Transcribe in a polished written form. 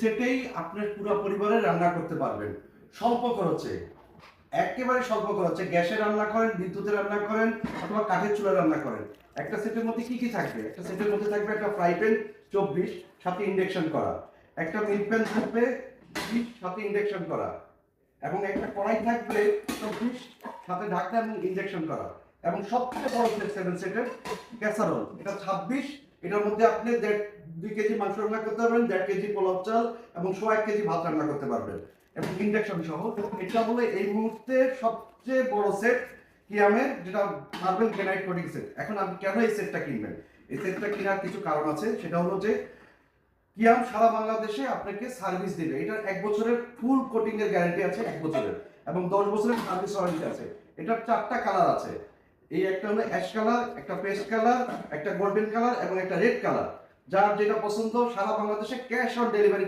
সেটেই আপনার পুরো পরিবারে রান্না করতে পারবেন স্বল্প খরচে, একেবারে স্বল্প খরচে। গ্যাসে রান্না করেন, বিদ্যুতে রান্না করেন, অথবা কাঠের চুলায় রান্না করেন। একটা সেটের মধ্যে কি কি থাকবে? একটা সেটের মধ্যে থাকবে একটা ফ্রাই প্যান 24, সাথে ইন্ডাকশন করা, একটা মিট প্যান থাকবে 20, সাথে ইন্ডাকশন করা, এবং একটা কড়াই থাকবে 24, সাথে ঢাকনা এবং ইন্ডাকশন করা, এবং সবচেয়ে বড় সেট 7 সেটের ক্যাসারোল, এটা 26। এটার মধ্যে আপনি 2 কেজি মাংস রান্না করতে পারবেন, 1.5 কেজি পোলাও চাল এবং 1 কেজি ভাত রান্না করতে পারবেন, এবং ইন্ডাকশন সহ। এটা হলো এই মুহূর্তে সবচেয়ে বড় সেট কিয়ামের, যেটা মার্বেল গ্রানাইট কোটিং সেট। এখন আপনি কেন এই সেটটা কিনবেন? এই সেটটা কেনার কিছু কারণ আছে। সেটা হলো যে কিয়াম সারা বাংলাদেশে আপনাকে সার্ভিস দিবে। এটার 1 বছরের ফুল কোটিং এর গ্যারান্টি আছে, 1 বছরের, এবং 10 বছরের সার্ভিস ওয়ারেন্টি আছে। এটার 4টা কালার আছে। এই একটা হলো অ্যাশ কালার, একটা পেস্ট কালার, একটা গোল্ডেন কালার এবং একটা রেড কালার। যার যেটা পছন্দ সারা বাংলাদেশে ক্যাশ অন ডেলিভারি